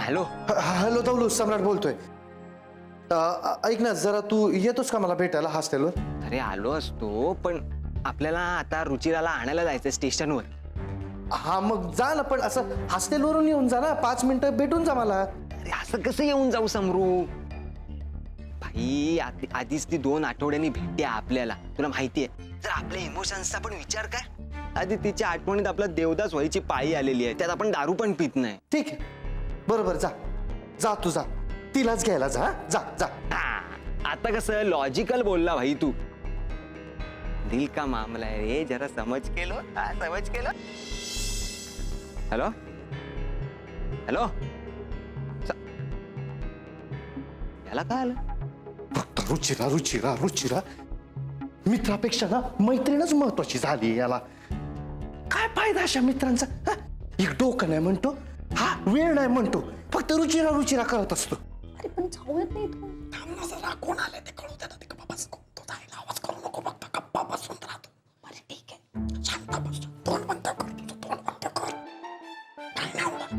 Hello. Hello Daulu, सम्राट बोलतोय. ऐक ना जरा, तू येतोस का मला भेटायला हॉस्टेलवर? अरे आलो असतो, पण आपल्याला आता रुचिराला आणायला जायचं स्टेशनवर. हा मग जा ना, पण असं हॉस्टेलवरून येऊन जा ना, 5 मिनिटं भेटून जा मला. अरे असं कसं येऊन जाऊ समरू? भाई आधीच ती 2 आठवड्यांनी भेटते आपल्याला, तुला माहितीये. तर आपल्या इमोशन्सचा पण विचार कर. आधी तिच्या आठवणीत आपला देवदास व्हायची पाळी आलेली आहे, त्यात आपण दारू पण पित नाही. ठीक आहे, बरोबर, जा जा तू जा, तिलाच घ्यायला जा. जा जा. आता कसं लॉजिकल बोलला भाई तू. दिल का मामला है रे, जरा समझ के लो. समझ के लो. Hello hello. याला काय आलं? फक्त रुचिरा रुचिरा रुचिरा, मित्रापेक्षा ना मैत्रीणच महत्वाची झाली याला. काय फायदा अशा मित्रांचा? एक डोकं नाही म्हणतो, हा वेळ नाही म्हणतो, फक्त रुचिरा रुचिरा करत असतो. अरे पण जाऊयात नाही तू. थांब ना जरा, कोण आले ते कळू द्या. ते गप्पा बस, तो जायला आवाज करू नको, फक्त गप्पा बसून राहतो. अरे ठीक आहे. शांत बस, तोंड बंद कर, तुझं तोंड बंद कर. काय नाही होणार.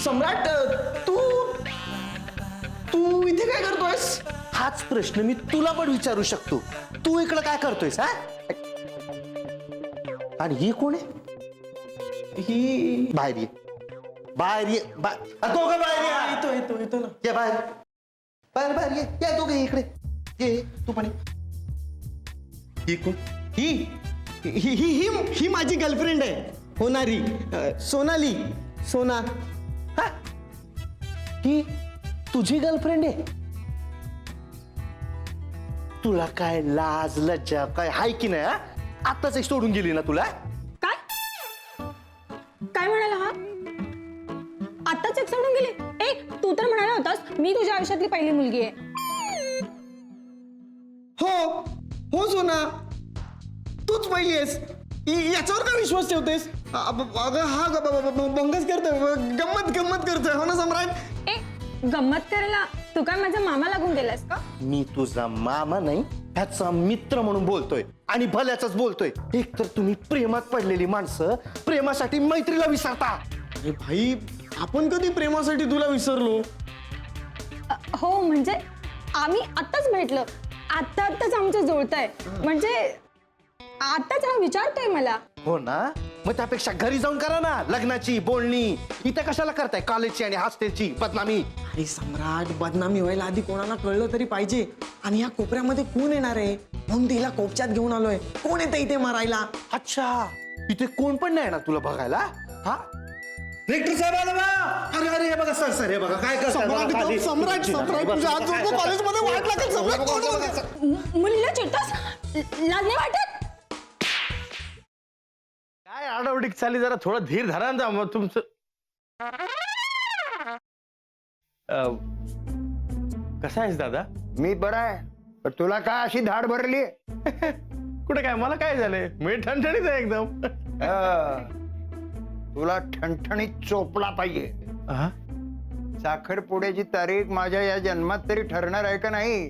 सम्राट, तू तू इथे काय करतोयस? हाच प्रश्न मी तुला पण विचारू शकतो. तू इकडे काय करतोयस? हा, आणि ही कोण आहे? ही बाहेर ये, बाहेर ये. दोघं बाहेर या. येतो ना. ये बाहेर, बाहेर बाहेर ये. या दोघे इकडे ये. तू पण ही कोण? ही ही ही ही ही माझी गर्लफ्रेंड आहे, होणारी सोनाली. सोना. हा, ही तुझी गर्लफ्रेंड आहे? तुला काय लाज लज्जा काय हाय की नाही? हा, आताच एक सोडून गेली ना तुला. काय काय म्हणाला हा? आताच एक सोडून गेली? ए, तू तर म्हणाला होतास मी तुझ्या आयुष्यातली पहिली मुलगी आहे. हो हो सोना, तूच पहिली आहेस. याच्यावर का विश्वास ठेवतेस? अगं हा भंगच करतोय, गंमत करतोय, हो ना सम्राट? ए, गंमत करायला तू काय माझा मामा लागून गेलास का? मी तुझा मामा नाही, ह्याचा मित्र म्हणून बोलतोय, आणि भल्याच बोलतोय. एक तर तुम्ही प्रेमात पडलेली माणसं प्रेमासाठी मैत्रीला विसरता. अरे भाई, आपण कधी प्रेमासाठी तुला विसरलो? हो म्हणजे आम्ही आताच भेटलो, आताच आमचं जुळतंय, म्हणजे आताच हा विचारतोय मला. हो ना, मग त्यापेक्षा घरी जाऊन करा ना लग्नाची बोलणी. इथे कशाला करताय कॉलेजची आणि हॉस्टेलची बदनामी? अरे सम्राट, बदनामी व्हायला आधी कोणाला कळलं तरी पाहिजे. आणि या कोपऱ्यामध्ये कोण येणार आहे म्हणून तिला कोपच्यात घेऊन आलोय. कोण येतं इथे मारायला? अच्छा, इथे कोण पण नाही ना तुला बघायला? हा, रेक्टर साहेब आला बा. अरे अरे, हे बघा सर, हे बघा काय करताय. सम्राट तुझ्या आज कॉलेजमध्ये वाट लागेल. सम्राट, मुलीला चिडतास? लाज नाही वाटत? काय आडावडीक चाली, जरा थोडं धीर धरा ना मग तुमचं. कसा आहेस दादा? मी बरा आहे, पण तुला काय अशी धाड भरली? कुठे काय, मला काय झालंय? मी ठणठणीत आहे एकदम. तुला ठणठणीत चोपला पाहिजे. हा? साखरपुड्याची तारीख माझ्या या जन्मात तरी ठरणार आहे का नाही?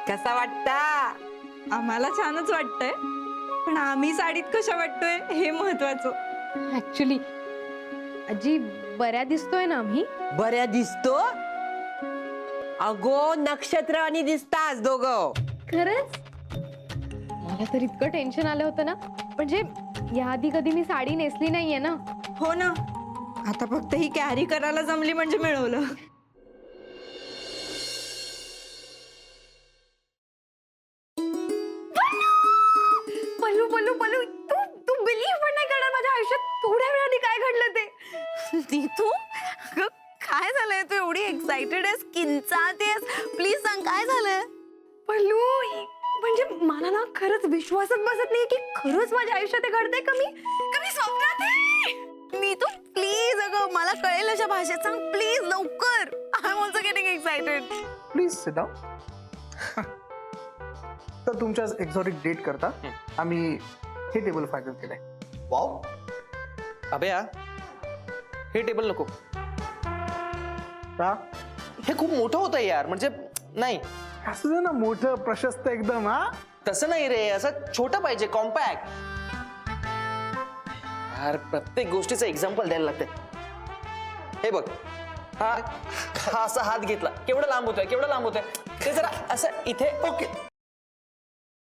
कसा वाटता? आम्हाला छानच वाटतंय, पण आम्ही साडीत कशा वाटतोय हे महत्वाचं. ऍक्च्युली आजी बऱ्या दिसतोय ना आम्ही? बऱ्या दिसतो? अगो नक्षत्र आणि दिसतास दोघं. खरंच मला तर इतकं टेन्शन आलं होतं ना, म्हणजे याआधी कधी मी साडी नेसली नाहीये ना. हो ना, आता फक्त ही कॅरी करायला जमली म्हणजे मिळवलं. पल्लू पल्लू पल्लू, तू तू बिलीव्ह पण नाही करणार माझ्या आयुष्यात थोड्या वेळाने काय घडलं ते. नीतू, अगं, काय झालंय? तू एवढी एक्साइटेड आहेस, किंचाळतेस, प्लीज सांग काय झालंय? पल्लू, म्हणजे मला ना खरंच विश्वासच बसत नाही की खरंच माझ्या आयुष्यात हे घडतंय. कमी स्वप्नात आहे. नीतू प्लीज, अगं मला कळेल अशा भाषेत सांग प्लीज, लवकर. I am also getting excited. Please sit down. तर तुमच्या एक्झॉटिक डेट करता आम्ही हे टेबल फायनल केलंय. वाव. अभया हे टेबल नको. का? हे खूप मोठं होतं यार, म्हणजे नाही असं दे ना, मोठं प्रशस्त एकदम. हा तसं नाही रे, असं छोटं पाहिजे, कॉम्पॅक्ट. यार प्रत्येक गोष्टीचं एक्झाम्पल द्यायला लागते. हे बघ, हा असा हात घेतला, केवढं लांब होतोय, केवढं लांब होतोय, ते जरा असं इथे. ओके